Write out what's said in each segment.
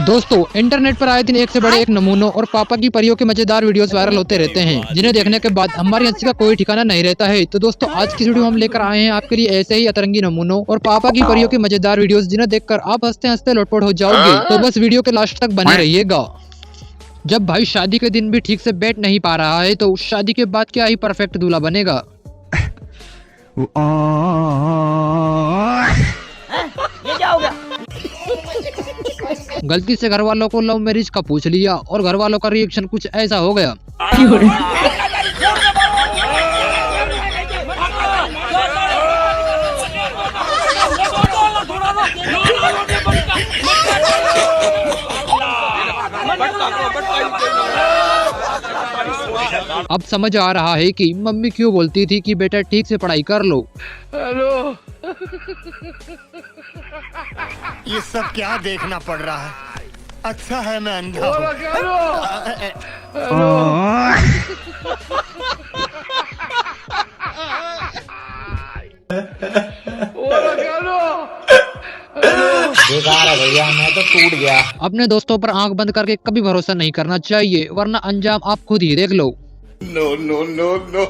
दोस्तों, इंटरनेट पर आए दिन एक से बड़े एक नमूनों और पापा की परियों के मजेदार वीडियोस वायरल होते रहते हैं, जिन्हें देखने के बाद हमारी हंसी का कोई ठिकाना नहीं रहता है। तो दोस्तों, आज की वीडियो हम लेकर आए हैं आपके लिए ऐसे ही अतरंगी नमूनों और पापा की परियों के मजेदार वीडियोस, जिन्हें देखकर आप हंसते हंसते लोटपोट हो जाओगे। तो बस वीडियो के लास्ट तक बने रहिएगा। जब भाई शादी के दिन भी ठीक से बैठ नहीं पा रहा है, तो शादी के बाद क्या ही परफेक्ट दूल्हा बनेगा। ये क्या हो गया? गलती से घर वालों को लव मैरिज का पूछ लिया और घर वालों का रिएक्शन कुछ ऐसा हो गया। अब समझ आ रहा है कि मम्मी क्यों बोलती थी कि बेटा ठीक से पढ़ाई कर लो। हेलो, ये सब क्या देखना पड़ रहा है? अच्छा है मैं अंधा हूँ। बेकार है भैया, मैं तो टूट गया। अपने दोस्तों पर आंख बंद करके कभी भरोसा नहीं करना चाहिए, वरना अंजाम आप खुद ही देख लो। No, no, no, no.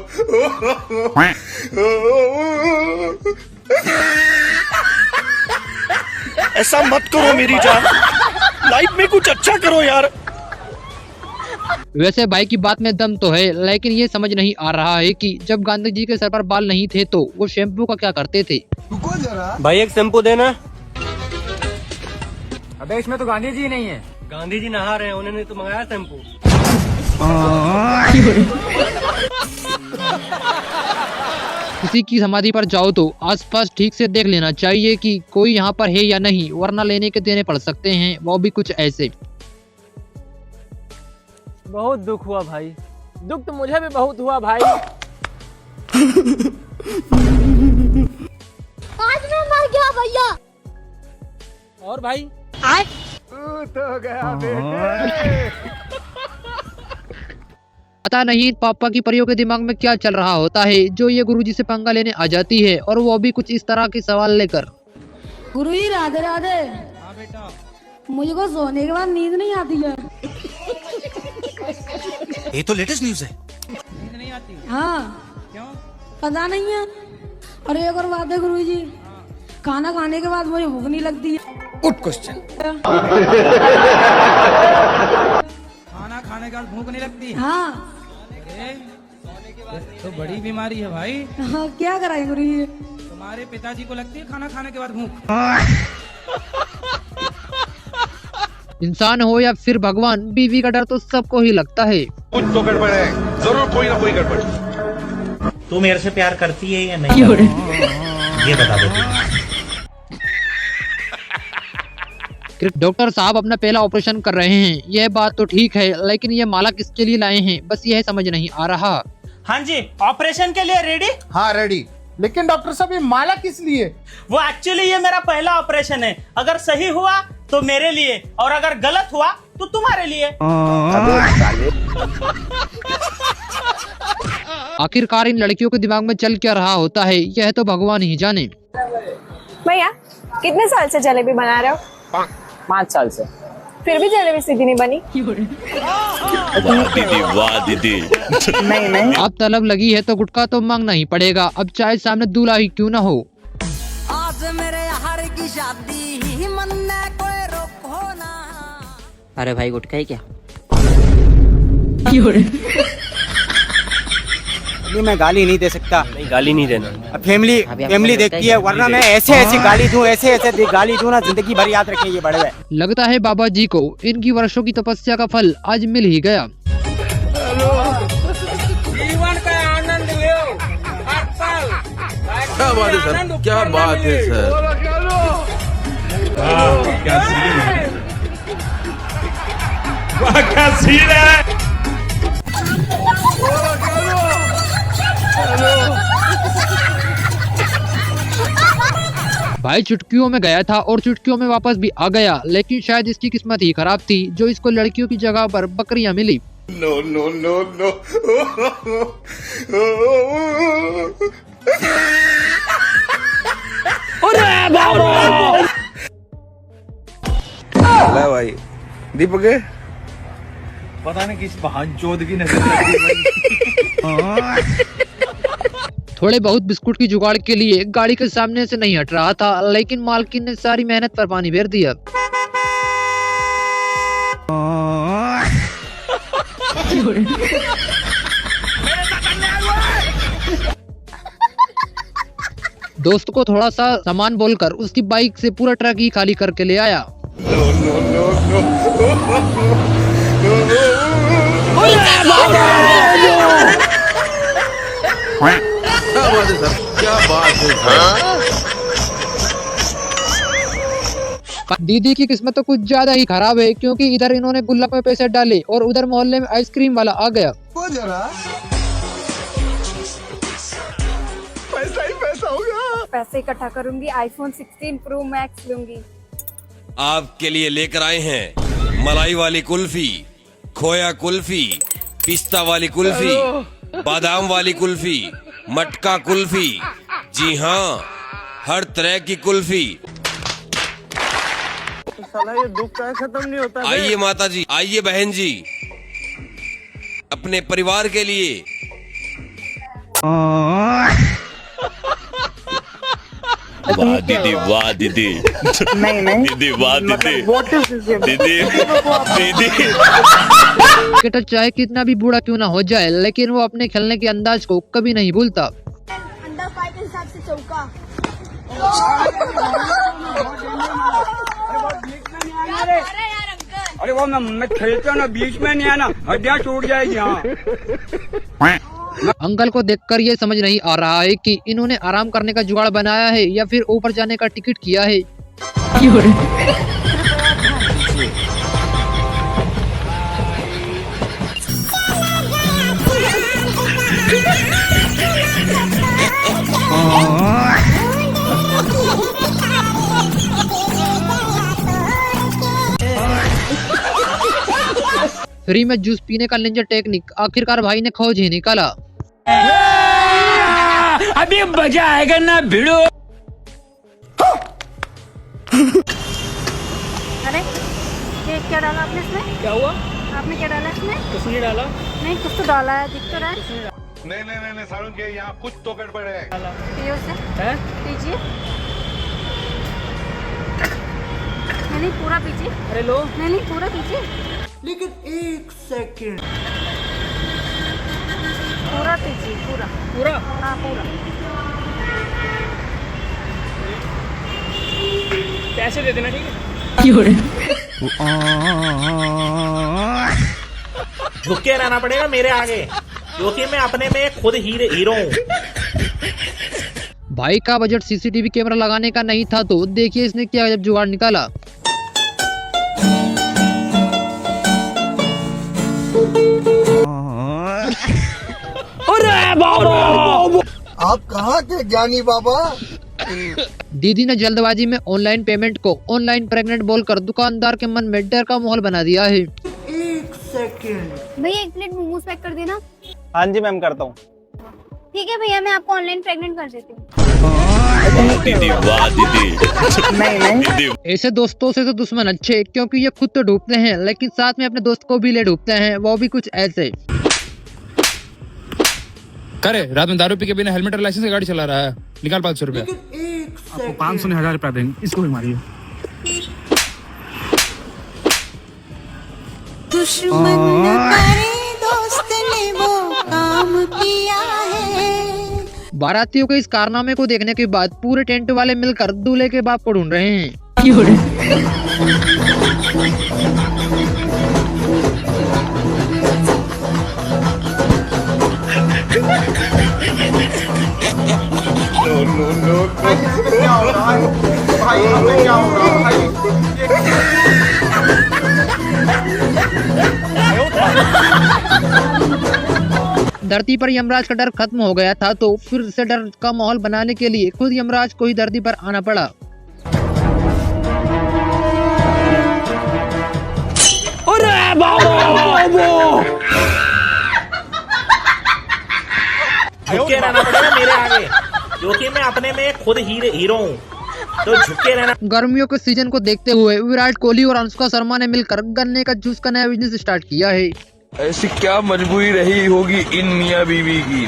ऐसा मत करो मेरी जान, लाइफ में कुछ अच्छा करो यार। वैसे भाई की बात में दम तो है, लेकिन ये समझ नहीं आ रहा है कि जब गांधी जी के सर पर बाल नहीं थे तो वो शैम्पू का क्या करते थे। भाई एक शैम्पू देना। अबे इसमें तो गांधी जी नहीं है। गांधी जी नहा रहे हैं, उन्होंने तो मंगाया शैम्पू। किसी की समाधि पर जाओ तो आसपास ठीक से देख लेना चाहिए कि कोई यहाँ पर है या नहीं, वरना लेने के देने पड़ सकते हैं, वो भी कुछ ऐसे। बहुत दुख हुआ भाई, दुख तो मुझे भी बहुत हुआ भाई। आज मैं मर गया भैया। और भाई तो गया बेटे। पता नहीं पापा की परियों के दिमाग में क्या चल रहा होता है, जो ये गुरुजी से पंगा लेने आ जाती है, और वो भी कुछ इस तरह के सवाल लेकर। गुरुजी राधे राधे। हाँ बेटा। मुझको सोने के बाद नींद नहीं आती है। ये तो लेटेस्ट न्यूज़ है। नींद नहीं आती? हाँ। क्यों? पता नहीं है। और एक और बात है गुरुजी, खाना खाने के बाद मुझे भूख नहीं लगती है। Good question. खाना खाने के बाद भूख नहीं लगती? हाँ। तो बड़ी बीमारी है भाई। हाँ, क्या कराए गुरुजी? तुम्हारे पिताजी को लगती है खाना खाने के बाद भूख? इंसान हो या फिर भगवान, बीवी का डर तो सबको ही लगता है। कुछ तो गड़बड़ है, जरूर कोई ना कोई गड़बड़। तू मेरे से प्यार करती है या नहीं? ये बता दो। डॉक्टर साहब अपना पहला ऑपरेशन कर रहे हैं, यह बात तो ठीक है, लेकिन ये माला किसके लिए लाए हैं, बस यह समझ नहीं आ रहा। हाँ जी, ऑपरेशन के लिए रेडी? हाँ रेडी। लेकिन डॉक्टर साहब, ये माला किस लिए? वो एक्चुअली ये मेरा पहला ऑपरेशन है। अगर सही हुआ तो मेरे लिए, और अगर गलत हुआ तो तुम्हारे लिए। आखिरकार इन लड़कियों के दिमाग में चल क्या रहा होता है, यह तो भगवान ही जाने। भैया कितने साल से जलेबी बना रहे हो? 5 साल से। फिर भी जलेबी सीधी नहीं बनी? वाह दीदी। नहीं। अब तलब लगी है तो गुटखा तो मांगना ही पड़ेगा, अब चाहे सामने दूल्हा ही क्यों ना हो। आज मेरे यार की शादी, मन में कोई रोको ना। अरे भाई गुटखा ही क्या? मैं गाली नहीं दे सकता। नहीं, गाली नहीं देना। फैमिली देखती है, वरना मैं ऐसे गाली दूं, ऐसे गाली दूं ना, जिंदगी भर याद रखें ये बड़े हुए। लगता है बाबा जी को इनकी वर्षों की तपस्या का फल आज मिल ही गया। जीवन का आनंद लो। क्या बात है सर, क्या बात है सर। क्या सीन है, क्या सीन है। भाई चुटकियों में गया था और चुटकियों में वापस भी आ गया, लेकिन शायद इसकी किस्मत ही खराब थी जो इसको लड़कियों की जगह पर बकरियां मिली। नो नो नो नो भाई दीपक है? पता नहीं किस बहन चोद की नजर लगी भाई। थोड़े बहुत बिस्कुट की जुगाड़ के लिए गाड़ी के सामने से नहीं हट रहा था, लेकिन मालकिन ने सारी मेहनत पर पानी फेर दिया। दोस्त को थोड़ा सा सामान बोलकर उसकी बाइक से पूरा ट्रक ही खाली करके ले आया। क्या बात है सर? दीदी की किस्मत तो कुछ ज्यादा ही खराब है, क्योंकि इधर इन्होंने गुल्लक में पैसे डाले और उधर मोहल्ले में आइसक्रीम वाला आ गया। पैसा ही पैसा होगा। पैसे इकट्ठा करूंगी, आईफोन 16 प्रो मैक्स लूंगी। आपके लिए लेकर आए हैं मलाई वाली कुल्फी, खोया कुल्फी, पिस्ता वाली कुल्फी, बादाम वाली कुल्फी, मटका कुल्फी। जी हाँ, हर तरह की कुल्फी। साला ये दुख का खत्म नहीं होता। आइए माता जी, आइए बहन जी, अपने परिवार के लिए। वाह दीदी, वाह दीदी, नहीं दीदी, वाह दीदी, दीदी, दीदी। क्रिकेटर चाहे कितना भी बूढ़ा क्यों ना हो जाए, लेकिन वो अपने खेलने के अंदाज को कभी नहीं भूलता। अंडर 5 के हिसाब से चौका। अरे वो मैं खेलता ना, बीच में नहीं आना, हड्डियां टूट जाएगी। यहाँ अंकल को देखकर ये समझ नहीं आ रहा है कि इन्होंने आराम करने का जुगाड़ बनाया है या फिर ऊपर जाने का टिकट किया है। फ्री में जूस पीने का निंजा टेक्निक आखिरकार भाई ने खोज ही निकाला। अभी मजा आएगा ना भिड़ो। अरे ये क्या डाला आपने इसमें? क्या हुआ? आपने क्या डाला इसमें? कुछ नहीं डाला। नहीं, कुछ तो डाला है, दिख तो रहा है। नहीं सारुण के यहाँ कुछ तो गड़बड़ है। पियो से, है? पीजिए। नहीं पूरा पीजिए। अरे लो। नहीं पूरा पीजिए। लेकिन एक सेकंड, पूरा पीजिए, पूरा। पूरा? हाँ पूरा। पैसे दे देना, ठीक है? झुक के रहना पड़ेगा मेरे आगे, क्योंकि मैं अपने में खुद हीरो हूँ। भाई का बजट सीसीटीवी कैमरा लगाने का नहीं था, तो देखिए इसने क्या जब जुगाड़ निकाला। आप कहाँ थे ज्ञानी बाबा? दीदी ने जल्दबाजी में ऑनलाइन पेमेंट को ऑनलाइन प्रेग्नेंट बोलकर दुकानदार के मन में डर का माहौल बना दिया है। एक सेकंड भैया 1 प्लेट मोमोज पैक कर देना। हाँ जी मैम, करता हूँ। ठीक है भैया, मैं आपको ऑनलाइन प्रेग्नेंट कर देती हूँ। वाह दीदी, वाह दीदी, दीदी। ऐसे दोस्तों से तो दुश्मन अच्छे, क्योंकि ये खुद तो डूबते हैं लेकिन साथ में अपने दोस्त को भी ले डूबते हैं, वो भी कुछ ऐसे। करे रात में दारू पी के बिना हेलमेट और लाइसेंस से गाड़ी चला रहा है, निकाल 500 रुपया। आपको 500 नहीं 1000 रुपया देंगे, इसको भी मारिए। दुश्मन न करे दोस्त ने वो काम किया है। बारातियों के इस कारनामे को देखने के बाद पूरे टेंट वाले मिलकर दूल्हे के बाप को ढूंढ रहे हैं। क्या हो रहा है भाई? हमें क्या हो रहा है धरती पर यमराज का डर खत्म हो गया था, तो फिर से डर का माहौल बनाने के लिए खुद यमराज को ही धरती पर आना पड़ा। झुक के रहना पड़ेगा मेरे आगे, क्योंकि मैं अपने में खुद हीरो हूँ। तो झुके रहना। गर्मियों के सीजन को देखते हुए विराट कोहली और अनुष्का शर्मा ने मिलकर गन्ने का जूस का नया बिजनेस स्टार्ट किया है। ऐसी क्या मजबूरी रही होगी इन मियाँ बीवी की।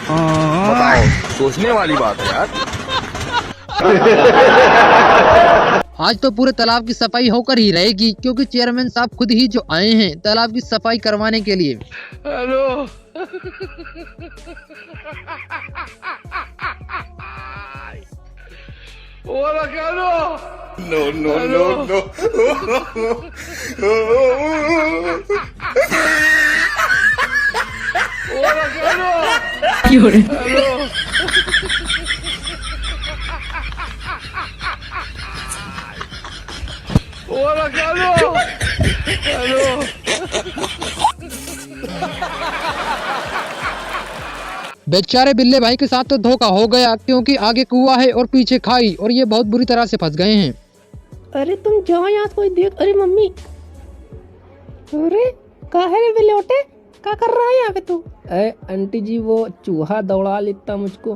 बताओ, सोचने वाली बात है यार। आज तो पूरे तालाब की सफाई होकर ही रहेगी, क्योंकि चेयरमैन साहब खुद ही जो आए हैं तालाब की सफाई करवाने के लिए। Hello. No no no no. बेचारे बिल्ले भाई के साथ तो धोखा हो गया, क्योंकि आगे कुआं है और पीछे खाई, और ये बहुत बुरी तरह से फंस गए हैं। अरे तुम जाओ यहाँ कोई देख। अरे मम्मी, अरे कहा है रे बिल्लोटे, क्या कर रहा है यहाँ पे तू? अरे आंटी जी वो चूहा दौड़ा लेता मुझको,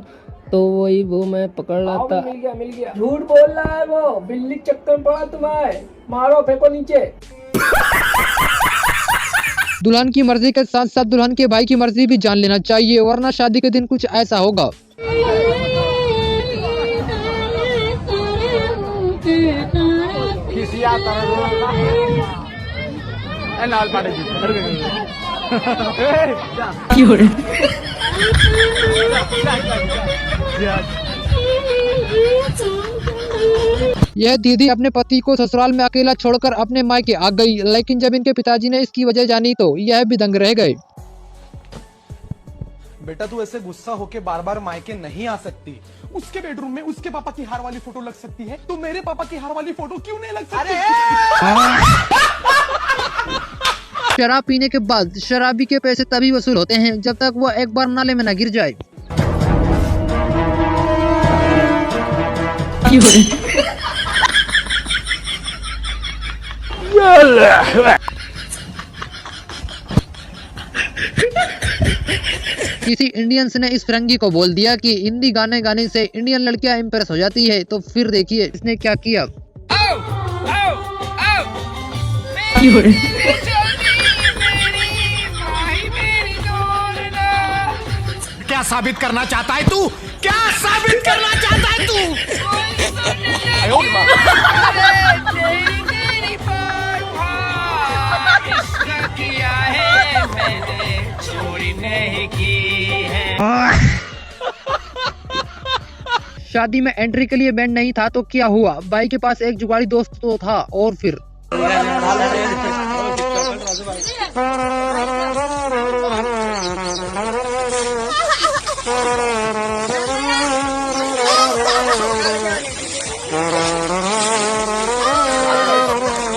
तो वही वो मैं पकड़ रहा था। मिल गया। झूठ बोल रहा है वो, बिल्ली चक्कर में पड़ा तुम्हारे, मारो फेंको नीचे। दुल्हन की मर्जी के साथ साथ दुल्हन के भाई की मर्जी भी जान लेना चाहिए, वरना शादी के दिन कुछ ऐसा होगा। यह दीदी अपने पति को ससुराल में अकेला छोड़कर अपने मायके आ गई, लेकिन जब इनके पिताजी ने इसकी वजह जानी तो यह भी दंग रह गए। बेटा तू ऐसे गुस्सा होके बार बार मायके नहीं आ सकती। उसके बेडरूम में उसके पापा की हार वाली फोटो लग सकती है, तो मेरे पापा की हार वाली फोटो क्यों नहीं लग सकती? शराब पीने के बाद शराबी के पैसे तभी वसूल होते हैं जब तक वो एक बार नाले में न गिर जाए। किसी इंडियंस ने इस फिरंगी को बोल दिया कि हिंदी गाने गाने से इंडियन लड़कियां इम्प्रेस हो जाती है, तो फिर देखिए इसने क्या किया। क्या साबित करना चाहता है तू? क्या साबित करना चाहता है तू? शादी में एंट्री के लिए बैंड नहीं था तो क्या हुआ, भाई के पास एक जुगाड़ी दोस्त तो था, और फिर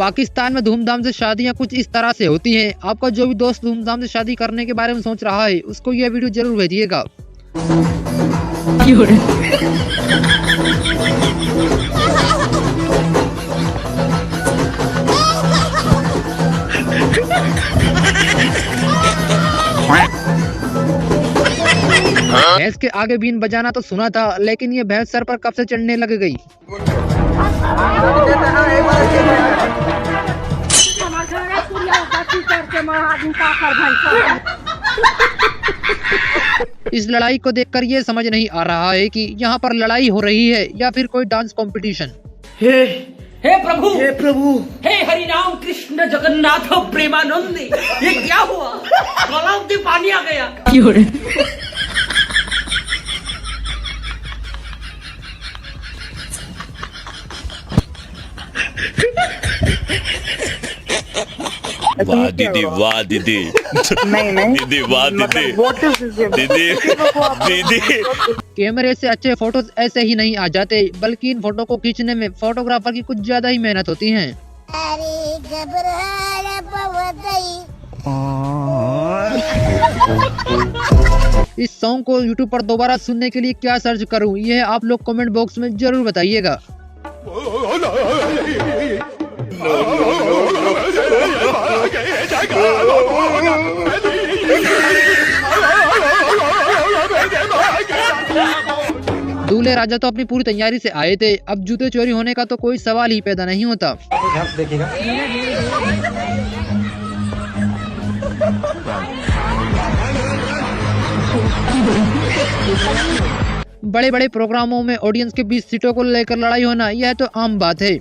पाकिस्तान में धूमधाम से शादियां कुछ इस तरह से होती हैं। आपका जो भी दोस्त धूमधाम से शादी करने के बारे में सोच रहा है, उसको यह वीडियो जरूर भेजिएगा। भैंस के आगे बीन बजाना तो सुना था, लेकिन ये भैंस सर पर कब से चढ़ने लग गई। इस लड़ाई को देखकर ये समझ नहीं आ रहा है कि यहाँ पर लड़ाई हो रही है या फिर कोई डांस कंपटीशन। हे प्रभु, हे प्रभु, हे हरि राम कृष्ण जगन्नाथ प्रेमानंद, ये क्या हुआ? तालाब में पानी आ गया। वाह दीदी, वाह दीदी। नहीं दीदी, वाह दीदी। दीदी, दीदी। कैमरे से अच्छे फोटोज ऐसे ही नहीं आ जाते, बल्कि इन फोटो को खींचने में फोटोग्राफर की कुछ ज्यादा ही मेहनत होती है। इस सॉन्ग को YouTube पर दोबारा सुनने के लिए क्या सर्च करूं, यह आप लोग कमेंट बॉक्स में जरूर बताइएगा। दूल्हे राजा तो अपनी पूरी तैयारी से आए थे, अब जूते चोरी होने का तो कोई सवाल ही पैदा नहीं होता। बड़े बड़े प्रोग्रामों में ऑडियंस के बीच सीटों को लेकर लड़ाई होना यह तो आम बात है।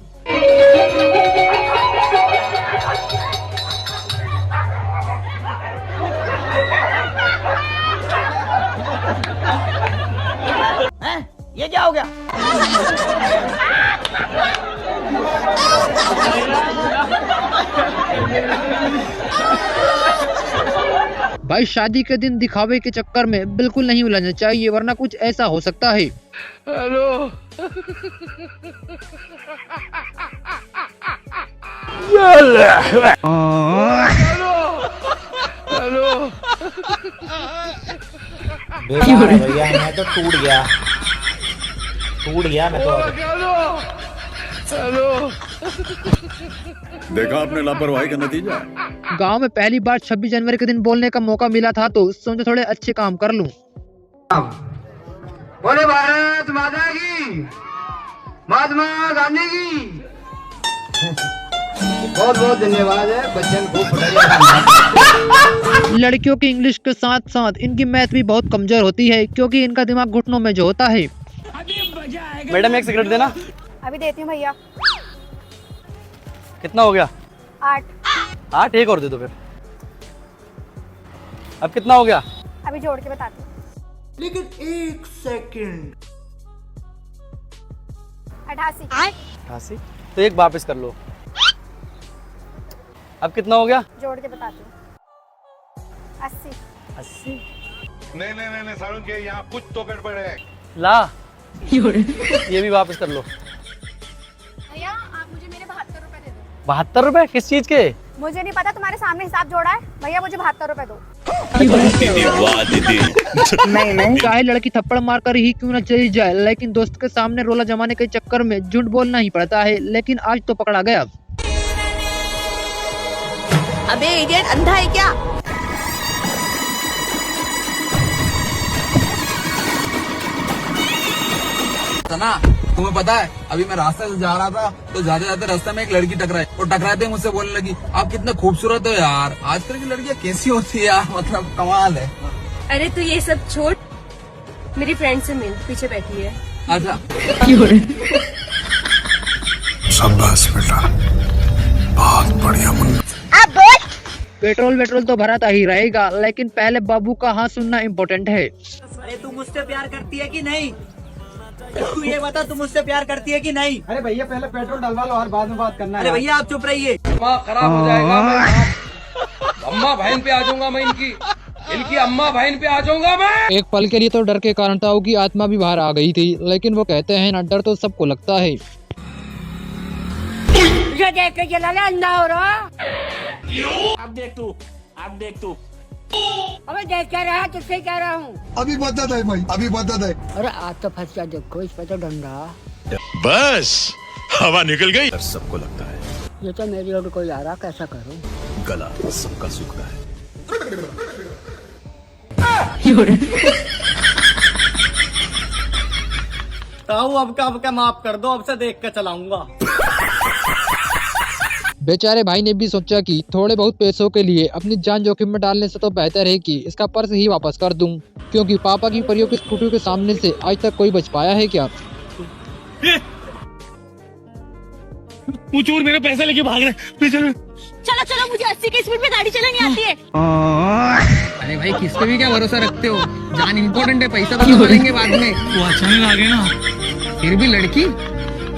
ये क्या हो गया? भाई शादी के दिन दिखावे के चक्कर में बिल्कुल नहीं उलझना चाहिए, वरना कुछ ऐसा हो सकता है। हेलो हेलो भैया मैं तो टूट गया मैं तो। हेलो देखा आपने लापरवाही का नतीजा। गांव में पहली बार 26 जनवरी के दिन बोलने का मौका मिला था तो सोचा थोड़े अच्छे काम कर लूं। बोले भारत माता की, महात्मा गांधी की। बहुत बहुत धन्यवाद है बच्चन को। लड़कियों की इंग्लिश के साथ साथ इनकी मैथ भी बहुत कमजोर होती है, क्योंकि इनका दिमाग घुटनों में जो होता है। मैडम एक सिगरेट देना। अभी देती हूँ भैया। कितना हो गया? 8। एक और दे दो फिर। अब कितना हो गया? अभी जोड़ के बताती हूँ। लेकिन 1 सेकंड। 88। तो एक वापस कर लो। अब कितना हो गया? जोड़ के बताती हूँ। 80। नहीं सारुण के यहाँ कुछ तो गड़बड़ है। ला ये भी वापस कर लो। भैया आप मुझे मेरे 72 रुपए दे दो। 72 रुपए किस चीज के? मुझे नहीं पता, तुम्हारे सामने हिसाब जोड़ा है। भैया मुझे 72 रुपए दो। दीदी वाह दीदी। नहीं चाहे लड़की थप्पड़ मार कर ही क्यों न चली जाए, लेकिन दोस्त के सामने रोला जमाने के चक्कर में झूठ बोलना ही पड़ता है। लेकिन आज तो पकड़ा गया। अबे इडियट, अंधा है क्या? ना तुम्हें पता है अभी मैं रास्ते से जा रहा था तो जाते जाते रास्ते में एक लड़की टकराई और टकराते ही मुझसे बोलने लगी आप कितने खूबसूरत हो यार। आजकल की लड़कियां कैसी होती है यार, मतलब कमाल है। अरे तू ये सब छोड़, मेरी फ्रेंड से मिल, पीछे बैठी है। अच्छा शाबाश बेटा, बहुत बढ़िया मुन्ना। पेट्रोल तो भराता ही रहेगा, लेकिन पहले बाबू का हाँ सुनना इम्पोर्टेंट है। अरे तू मुझसे प्यार करती है कि नहीं? तू ये बता, तू मुझसे प्यार करती है कि नहीं? अरे भैया पहले पेट्रोल डलवा लो और बाद में बात करना है। अरे भैया आप चुप रहिए। खराब हो जाएगा। मैं अम्मा बहन पे आ जाऊंगा, मैं इनकी अम्मा बहन पे आ जाऊंगा मैं। एक पल के लिए तो डर के कारण ताऊ की आत्मा भी बाहर आ गई थी, लेकिन वो कहते हैं ना, डर तो सबको लगता है। मुझे देख के चला ले, अंधा हो रहा। अब देख तू। अबे देख क्या रहा, तुझसे कह रहा हूँ। अभी बता दे भाई, अभी बता दे। अरे आज तो फंस गया, देखो इस पे तो डंडा। बस हवा निकल गई। सबको लगता है ये तो मेरी ओर कोई आ रहा, कैसा करूँ? गला सबका सूखता है। ताऊ अब का माफ कर दो, अब से देख के चलाऊंगा। बेचारे भाई ने भी सोचा कि थोड़े बहुत पैसों के लिए अपनी जान जोखिम में डालने से तो बेहतर है कि इसका पर्स ही वापस कर दूं, क्योंकि पापा की परियों की स्कूटी के सामने से आज तक कोई बच पाया है क्या? चोर मेरे पैसे लेके भाग रहे। चलो मुझे 80 की स्पीड में गाड़ी चलानी आती है। अरे भाई किस पे भी क्या भरोसा रखते हो? जान इम्पोर्टेंट है, पैसा तो करेंगे बाद में। वो अचानक आ गए ना। फिर भी लड़की,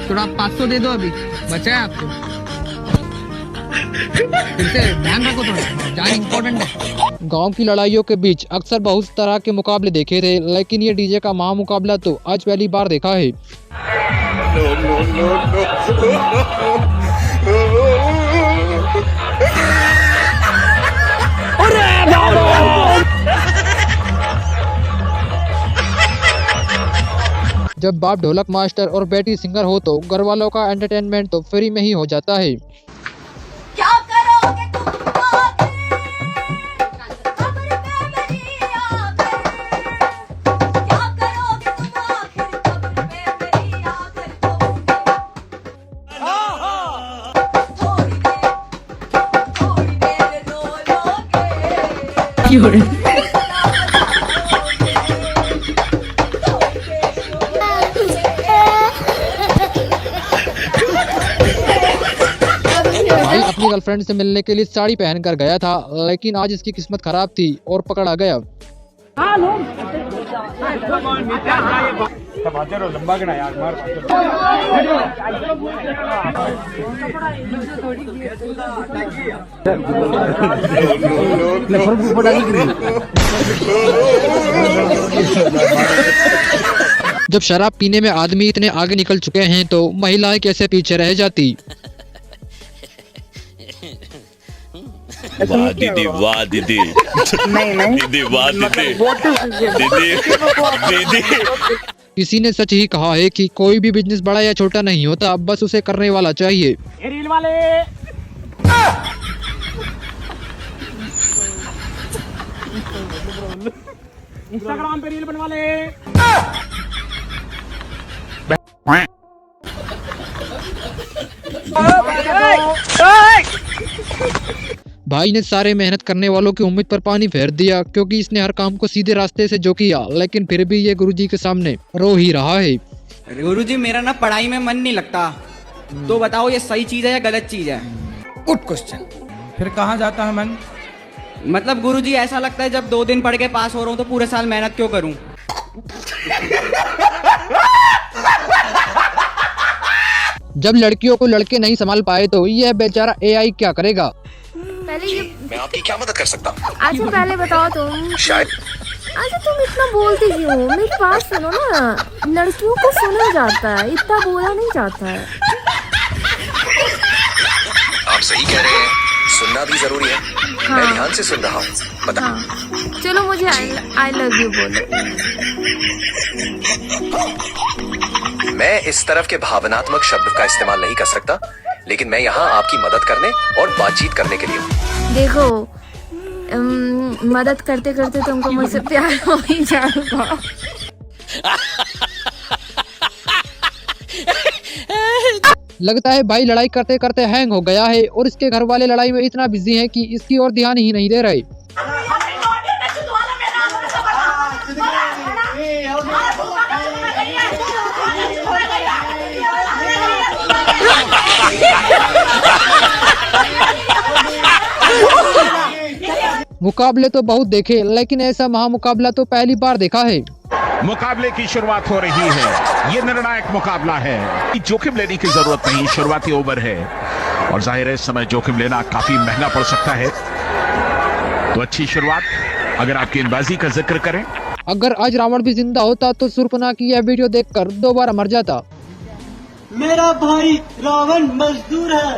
थोड़ा 500 दे दो, अभी बचा है आपको। फिर से ध्यान रखो, थोड़ा जान इम्पोर्टेंट है। गांव की लड़ाइयों के बीच अक्सर बहुत तरह के मुकाबले देखे थे, लेकिन ये डीजे का महामुकाबला तो आज पहली बार देखा है। जब बाप ढोलक मास्टर और बेटी सिंगर हो तो घर वालों का एंटरटेनमेंट तो फ्री में ही हो जाता है। क्या करोगे तुम आगे? खबर पे मेरी आगे। क्या करोगे भाई अपनी गर्लफ्रेंड से मिलने के लिए साड़ी पहनकर गया था, लेकिन आज इसकी किस्मत खराब थी और पकड़ा गया। जब शराब पीने में आदमी इतने आगे निकल चुके हैं तो महिलाएं कैसे पीछे रह जाती। वाह दीदी, वाह दीदी, दीदी, वाह दीदी, दीदी। किसी ने सच ही कहा है कि कोई भी बिजनेस बड़ा या छोटा नहीं होता, बस उसे करने वाला चाहिए। रील वाले इंस्टाग्राम पे रील बनवा ले। भाई ने सारे मेहनत करने वालों की उम्मीद पर पानी फेर दिया, क्योंकि इसने हर काम को सीधे रास्ते से जो किया, लेकिन फिर भी ये गुरुजी के सामने रो ही रहा है। गुरुजी मेरा ना पढ़ाई में मन नहीं लगता, तो बताओ ये सही चीज है या गलत चीज है? Good question. फिर कहाँ जाता है मन? मतलब गुरुजी ऐसा लगता है जब 2 दिन पढ़ के पास हो रहा हूँ तो पूरे साल मेहनत क्यों करूँ? जब लड़कियों को लड़के नहीं संभाल पाए तो यह बेचारा एआई क्या करेगा। पहले मैं आपकी क्या मदद कर सकता हूँ? अच्छा पहले बताओ तुम। शायद। अच्छा तुम इतना बोलते क्यों? मेरी बात सुनो ना, लड़कियों को सुना जाता है, इतना बोला नहीं जाता है। आप सही कह रहे हैं, सुनना भी जरूरी है। हाँ। मैं ध्यान से सुन रहा हूँ। बता। हाँ। चलो मुझे आई लव यू बोलो। मैं इस तरफ के भावनात्मक शब्द का इस्तेमाल नहीं कर सकता, लेकिन मैं यहाँ आपकी मदद करने और बातचीत करने के लिए हूँ। देखो मदद करते करते तुमको मुझसे प्यार हो ही जाएगा। लगता है भाई लड़ाई करते करते हैंग हो गया है और इसके घर वाले लड़ाई में इतना बिजी हैं कि इसकी ओर ध्यान ही नहीं दे रहे। मुकाबले तो बहुत देखे, लेकिन ऐसा महामुकाबला तो पहली बार देखा है। मुकाबले की शुरुआत हो रही है। ये निर्णायक मुकाबला है। जोखिम लेने की जरूरत नहीं, शुरुआती ओवर है और जाहिर है इस समय जोखिम लेना काफी महंगा पड़ सकता है। तो अच्छी शुरुआत। अगर आप गेंदबाजी का जिक्र करें, अगर आज रावण भी जिंदा होता तो शूर्पणखा की यह वीडियो देखकर दोबारा मर जाता। मेरा भाई रावण मजदूर है।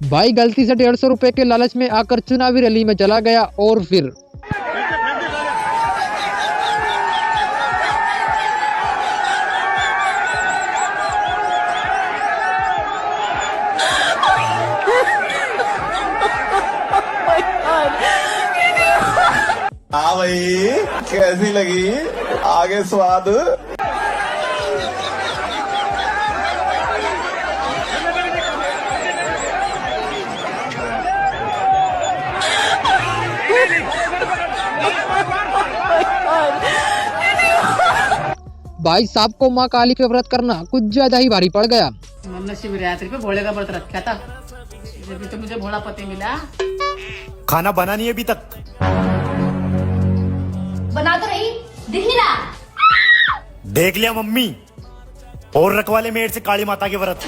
भाई गलती से 150 रुपए के लालच में आकर चुनावी रैली में चला गया और फिर हाँ भाई कैसी लगी आगे स्वाद? भाई साहब को माँ काली के व्रत करना कुछ ज्यादा ही भारी पड़ गया। हमने शिवरात्रि पे भोले का व्रत रखा था, जब तो मुझे भोला पति मिला। खाना बना नहीं अभी तक। बना तो रही, दिख ही रहा। देख लिया मम्मी, और रखवाले मेड़ से काली माता के व्रत।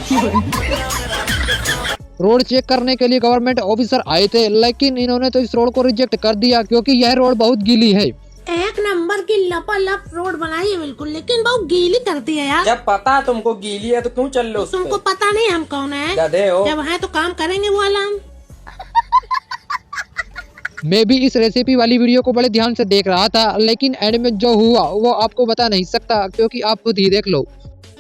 रोड चेक करने के लिए गवर्नमेंट ऑफिसर आए थे, लेकिन इन्होंने तो इस रोड को रिजेक्ट कर दिया क्योंकि यह रोड बहुत गीली है। एक नंबर की लपालप रोड बनाई है बिल्कुल, लेकिन बहुत गीली करती है यार। जब पता तुमको गीली है तो क्यों चल लो? तुमको पता नहीं हम कौन है? गधे हो। जब है तो काम करेंगे वो वाला हम। मैं भी इस रेसिपी वाली वीडियो को बड़े ध्यान से देख रहा था, लेकिन एंड में जो हुआ वो आपको बता नहीं सकता क्योंकि आप खुद ही देख लो।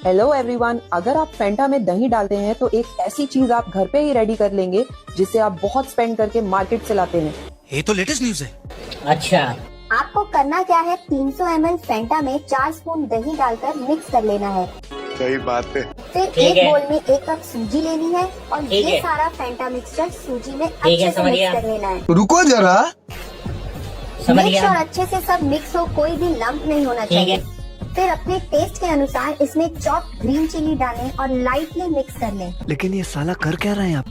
हेलो एवरीवन, अगर आप फैंटा में दही डालते हैं तो एक ऐसी चीज आप घर पे ही रेडी कर लेंगे जिसे आप बहुत स्पेंड करके मार्केट से लाते हैं। ये तो लेटेस्ट न्यूज है। अच्छा आपको करना क्या है, 300 ml फेंटा में 4 स्पून दही डालकर मिक्स कर लेना है। सही बात है। फिर एक बोल में 1 कप सूजी लेनी है और ये सारा फेंटा मिक्सचर सूजी में अच्छे से मिक्स कर लेना है। रुको जरा, मिक्स और अच्छे से सब मिक्स हो, कोई भी लंप नहीं होना चाहिए। फिर अपने टेस्ट के अनुसार इसमें चॉप्ड ग्रीन चिली डालें और लाइटली मिक्स कर लें। लेकिन ये साला कर क्या रहे हैं आप?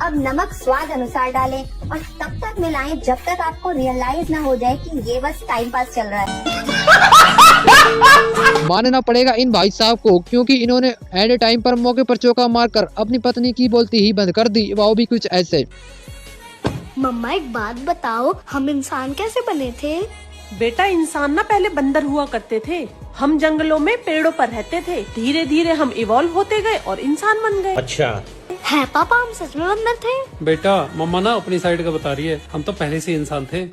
अब नमक स्वाद अनुसार डालें और तब तक मिलाएं जब तक आपको रियलाइज ना हो जाए कि ये बस टाइम पास चल रहा है। मानना पड़ेगा इन भाई साहब को, क्योंकि इन्होंने एंड टाइम पर मौके पर चौका मारकर अपनी पत्नी की बोलती ही बंद कर दी, वो भी कुछ ऐसे। मम्मा एक बात बताओ, हम इंसान कैसे बने थे? बेटा इंसान ना पहले बंदर हुआ करते थे, हम जंगलों में पेड़ों पर रहते थे, धीरे धीरे हम इवॉल्व होते गए और इंसान बन गए। अच्छा है पापा, हम सच में बंदर थे? बेटा मम्मा ना अपनी साइड का बता रही है, हम तो पहले से इंसान थे।